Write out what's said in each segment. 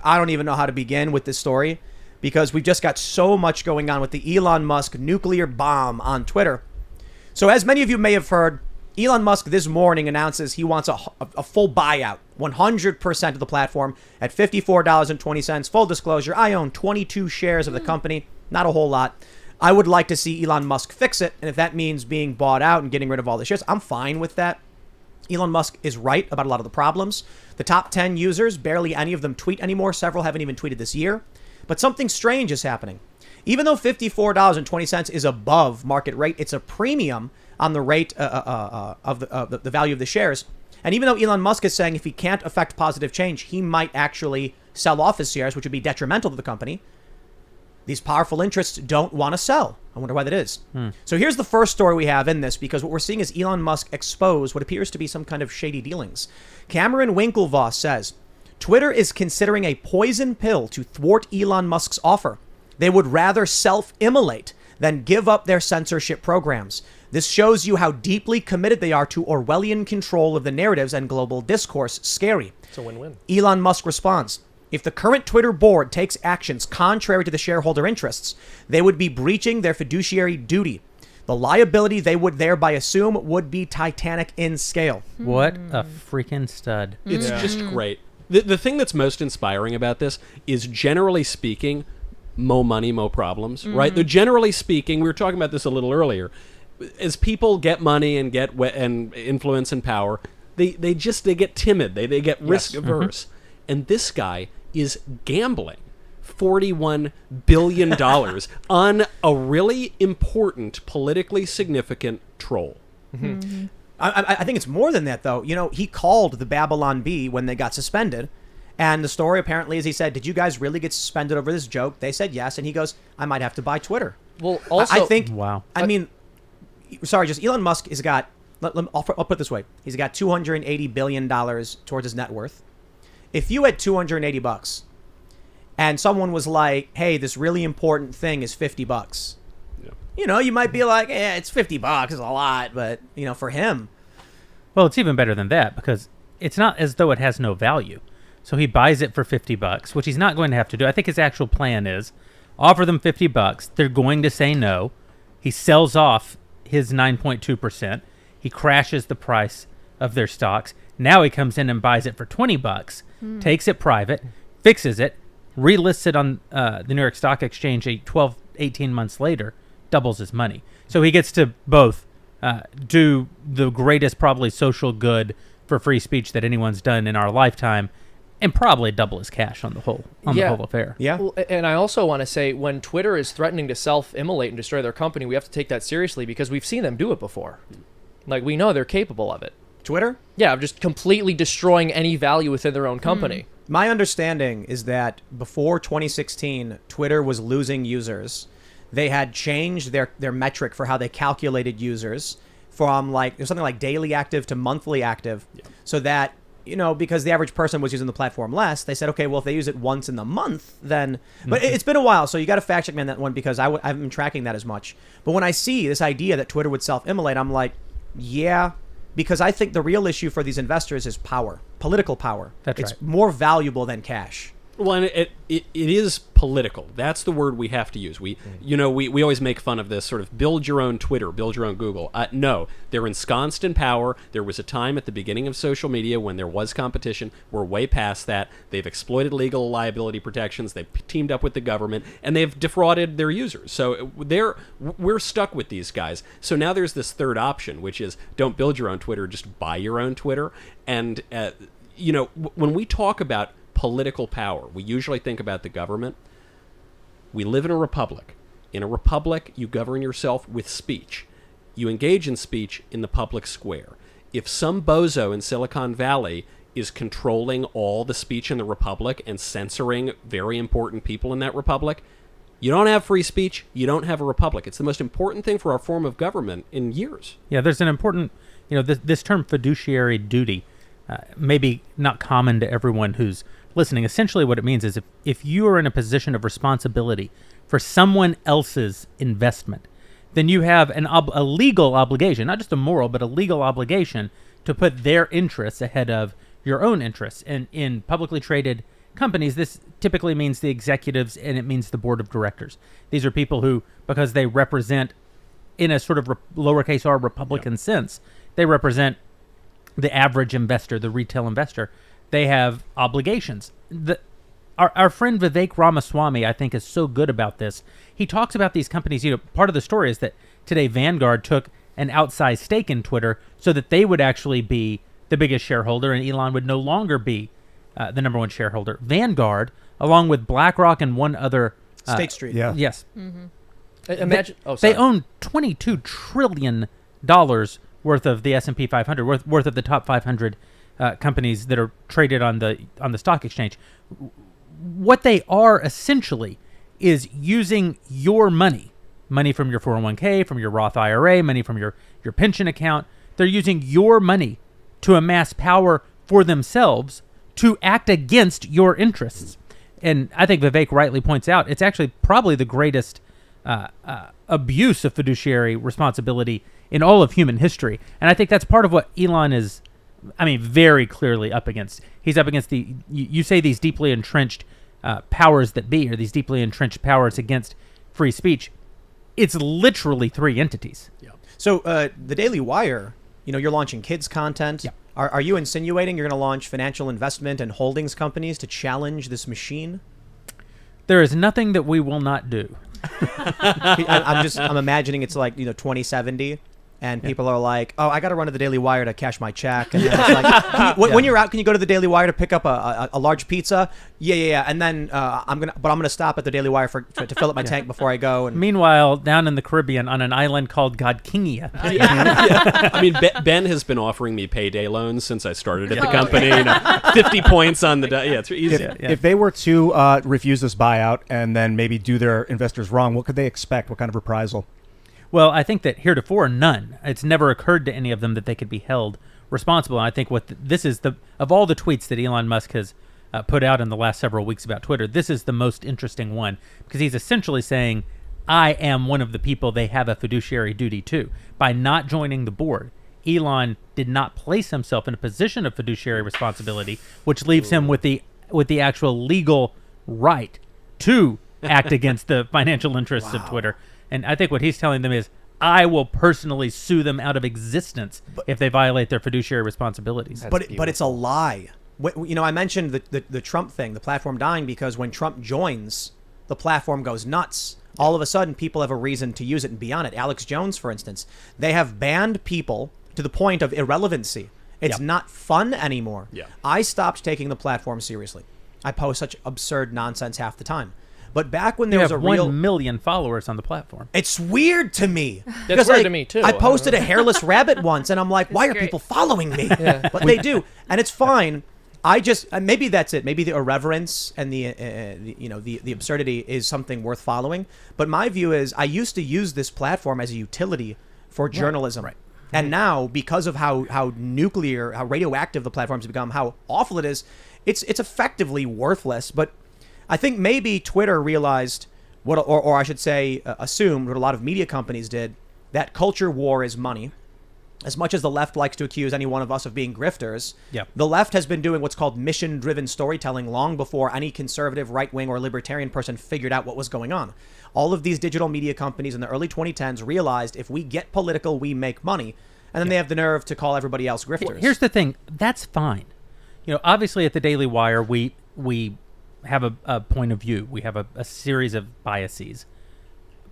I don't even know how to begin with this story because we've just got so much going on with the Elon Musk nuclear bomb on Twitter. So as many of you may have heard, Elon Musk this morning announces he wants a full buyout, 100% of the platform at $54.20. Full disclosure, I own 22 shares of the company, not a whole lot. I would like to see Elon Musk fix it. And if that means being bought out and getting rid of all the shares, I'm fine with that. Elon Musk is right about a lot of the problems. The top 10 users, barely any of them tweet anymore. Several haven't even tweeted this year. But something strange is happening. Even though $54.20 is above market rate, it's a premium on the rate of the value of the shares. And even though Elon Musk is saying if he can't affect positive change, he might actually sell off his shares, which would be detrimental to the company, these powerful interests don't want to sell. I wonder why that is. So here's the first story we have in this, because what we're seeing is Elon Musk expose what appears to be some kind of shady dealings. Cameron Winklevoss says, Twitter is considering a poison pill to thwart Elon Musk's offer. They would rather self-immolate than give up their censorship programs. This shows you how deeply committed they are to Orwellian control of the narratives and global discourse. Scary. It's a win-win. Elon Musk responds, if the current Twitter board takes actions contrary to the shareholder interests, they would be breaching their fiduciary duty. The liability they would thereby assume would be titanic in scale. What a freaking stud. It's just great. The thing that's most inspiring about this is, generally speaking, mo money, mo problems, right? They're generally speaking, we were talking about this a little earlier, as people get money and get and influence and power, they get timid. They get risk averse. And this guy is gambling $41 billion on a really important, politically significant troll. I think it's more than that, though. You know, he called the Babylon Bee when they got suspended. And the story apparently is he said, did you guys really get suspended over this joke? They said yes. And he goes, I might have to buy Twitter. Well, also, I think, wow. I mean, sorry, just Elon Musk has got, I'll put it this way. He's got $280 billion towards his net worth. If you had $280 and someone was like, hey, this really important thing is $50, you know, you might be like, yeah, it's $50, it's a lot. But, you know, for him. Well, it's even better than that because it's not as though it has no value. So he buys it for $50, which he's not going to have to do. I think his actual plan is offer them $50. They're going to say no. He sells off his 9.2%. He crashes the price of their stocks. Now he comes in and buys it for $20, takes it private, fixes it, relists it on the New York Stock Exchange 18 months later, doubles his money. So he gets to both do the greatest probably social good for free speech that anyone's done in our lifetime, and probably double his cash on the whole affair. Yeah. Well, and I also want to say, when Twitter is threatening to self-immolate and destroy their company, we have to take that seriously because we've seen them do it before. Like, we know they're capable of it. Twitter? Yeah, of just completely destroying any value within their own company. My understanding is that before 2016, Twitter was losing users. They had changed their metric for how they calculated users from something like daily active to monthly active, so that, you know, because the average person was using the platform less, they said, okay, well, if they use it once in the month, then... But it's been a while, so you got to fact check me on that one because I haven't been tracking that as much. But when I see this idea that Twitter would self-immolate, I'm like, yeah, because I think the real issue for these investors is power, political power. It's more valuable than cash. Well, and it is political. That's the word we have to use. We always make fun of this sort of build your own Twitter, build your own Google. No, they're ensconced in power. There was a time at the beginning of social media when there was competition. We're way past that. They've exploited legal liability protections. They've teamed up with the government, and they've defrauded their users. So we're stuck with these guys. So now there's this third option, which is don't build your own Twitter, just buy your own Twitter. And when we talk about political power, we usually think about the government. We live in a republic. In a republic, you govern yourself with speech. You engage in speech in the public square. If some bozo in Silicon Valley is controlling all the speech in the republic and censoring very important people in that republic, you don't have free speech, you don't have a republic. It's the most important thing for our form of government in years. Yeah, there's an important, this term fiduciary duty, maybe not common to everyone who's listening. Essentially what it means is if you are in a position of responsibility for someone else's investment, then you have a legal obligation, not just a moral, but a legal obligation to put their interests ahead of your own interests. And in publicly traded companies, this typically means the executives and it means the board of directors. These are people who, because they represent, in a sort of lowercase r Republican sense, they represent the average investor, the retail investor. They have obligations. Our friend Vivek Ramaswamy, I think, is so good about this. He talks about these companies. Part of the story is that today Vanguard took an outsized stake in Twitter so that they would actually be the biggest shareholder and Elon would no longer be the number one shareholder. Vanguard, along with BlackRock and one other... State Street. Yeah. Yes. Imagine. They own $22 trillion worth of the S&P 500, worth of the top 500 companies that are traded on the stock exchange. What they are essentially is using your money from your 401k, from your Roth IRA, money from your pension account. They're using your money to amass power for themselves to act against your interests. And I think Vivek rightly points out, it's actually probably the greatest abuse of fiduciary responsibility in all of human history. And I think that's part of what Elon is, very clearly up against. He's up against you say these deeply entrenched powers that be, or these deeply entrenched powers against free speech. It's literally three entities. Yeah. So the Daily Wire, you're launching kids content. Yeah. Are you insinuating you're going to launch financial investment and holdings companies to challenge this machine? There is nothing that we will not do. I'm imagining it's like 2070, and people are like, "Oh, I got to run to the Daily Wire to cash my check." And then it's like, when you're out, can you go to the Daily Wire to pick up a large pizza? Yeah. And then I'm gonna stop at the Daily Wire to fill up my tank before I go. And Meanwhile, down in the Caribbean on an island called Godkingia. Ben has been offering me payday loans since I started at the company. 50 points on the it's easy. If they were to refuse this buyout and then maybe do their investors wrong, what could they expect? What kind of reprisal? Well, I think that heretofore, none. It's never occurred to any of them that they could be held responsible. And I think this is of all the tweets that Elon Musk has put out in the last several weeks about Twitter, this is the most interesting one because he's essentially saying, I am one of the people they have a fiduciary duty to. By not joining the board, Elon did not place himself in a position of fiduciary responsibility, which leaves him with the actual legal right to act against the financial interests of Twitter. And I think what he's telling them is, I will personally sue them out of existence if they violate their fiduciary responsibilities. But it's a lie. I mentioned the Trump thing, the platform dying, because when Trump joins, the platform goes nuts. All of a sudden, people have a reason to use it and be on it. Alex Jones, for instance, they have banned people to the point of irrelevancy. It's not fun anymore. Yeah. I stopped taking the platform seriously. I post such absurd nonsense half the time. But back when there was a real 1 million followers on the platform. It's weird to me. That's weird to me, too. I posted a hairless rabbit once, and I'm like, why are people following me? But they do. And it's fine. I just, maybe that's it. Maybe the irreverence and the absurdity is something worth following. But my view is I used to use this platform as a utility for journalism. Right. And now, because of how radioactive the platform's become, how awful it is, it's effectively worthless. But I think maybe Twitter realized or I should say assumed what a lot of media companies did, that culture war is money. As much as the left likes to accuse any one of us of being grifters, the left has been doing what's called mission-driven storytelling long before any conservative, right-wing, or libertarian person figured out what was going on. All of these digital media companies in the early 2010s realized if we get political, we make money. And then they have the nerve to call everybody else grifters. Here's the thing. That's fine. Obviously at the Daily Wire, we have a point of view. We have a series of biases.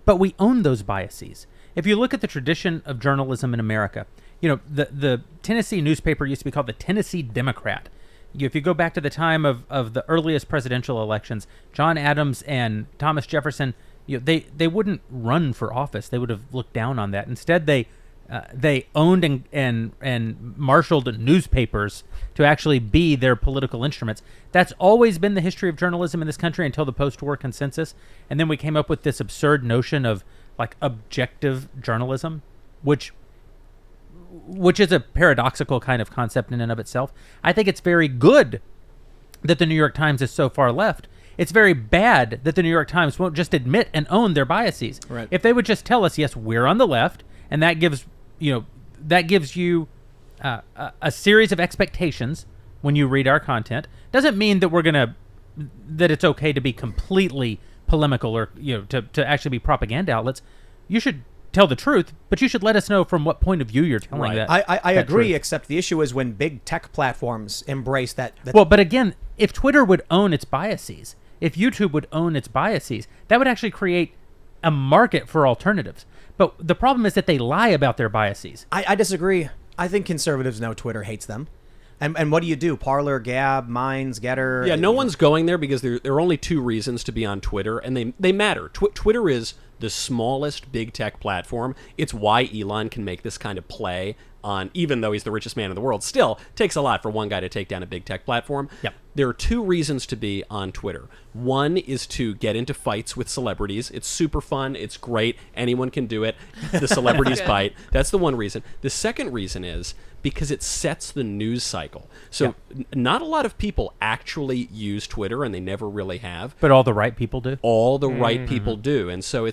But we own those biases. If you look at the tradition of journalism in America, the Tennessee newspaper used to be called the Tennessee Democrat. If you go back to the time of the earliest presidential elections, John Adams and Thomas Jefferson, they wouldn't run for office. They would have looked down on that. Instead, they owned and marshaled newspapers to actually be their political instruments. That's always been the history of journalism in this country until the post-war consensus. And then we came up with this absurd notion of like objective journalism, which is a paradoxical kind of concept in and of itself. I think it's very good that the New York Times is so far left. It's very bad that the New York Times won't just admit and own their biases. Right. If they would just tell us, yes, we're on the left, and that gives you a series of expectations when you read our content. Doesn't mean that we're going to that it's okay to be completely polemical or to actually be propaganda outlets. You should tell the truth, but you should let us know from what point of view you're telling that. I that agree, truth. except the issue is when big tech platforms embrace that. Well, but again, if Twitter would own its biases, if YouTube would own its biases, that would actually create a market for alternatives. But the problem is that they lie about their biases. I disagree. I think conservatives know Twitter hates them. And what do? Parler, Gab, Minds, Getter? Yeah, no one's going there because there are only two reasons to be on Twitter, and they matter. Twitter is the smallest big tech platform. It's why Elon can make this kind of play on, even though he's the richest man in the world, still takes a lot for one guy to take down a big tech platform. Yep. There are two reasons to be on Twitter. One is to get into fights with celebrities. It's super fun. It's great. Anyone can do it. The celebrities bite. That's the one reason. The second reason is because it sets the news cycle. So not a lot of people actually use Twitter, and they never really have. But all the right people do. All the right people do. And so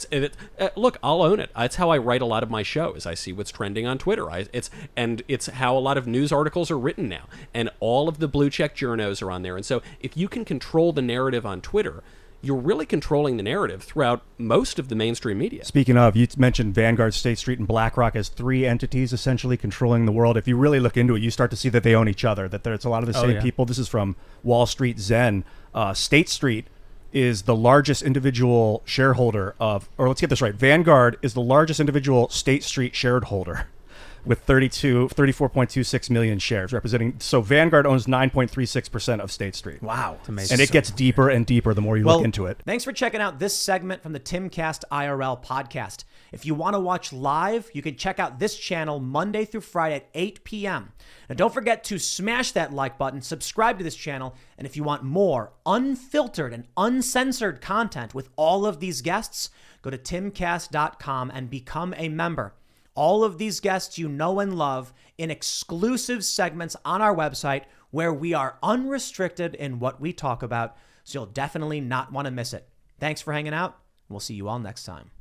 look, I'll own it. It's how I write a lot of my shows. I see what's trending on Twitter. It's how a lot of news articles are written now. And all of the blue check journos are on there. And so if you can control the narrative on Twitter, you're really controlling the narrative throughout most of the mainstream media. Speaking of, you mentioned Vanguard, State Street, and BlackRock as three entities essentially controlling the world. If you really look into it, you start to see that they own each other, that it's a lot of the same people. This is from Wall Street Zen. State Street is the largest individual shareholder or let's get this right, Vanguard is the largest individual State Street shareholder with 34.26 million shares representing. So Vanguard owns 9.36% of State Street. Wow. It's amazing. And it gets deeper and deeper the more you look into it. Thanks for checking out this segment from the Timcast IRL podcast. If you want to watch live, you can check out this channel Monday through Friday at 8 p.m. And don't forget to smash that like button, subscribe to this channel, and if you want more unfiltered and uncensored content with all of these guests, go to timcast.com and become a member. All of these guests you know and love in exclusive segments on our website where we are unrestricted in what we talk about, so you'll definitely not want to miss it. Thanks for hanging out. We'll see you all next time.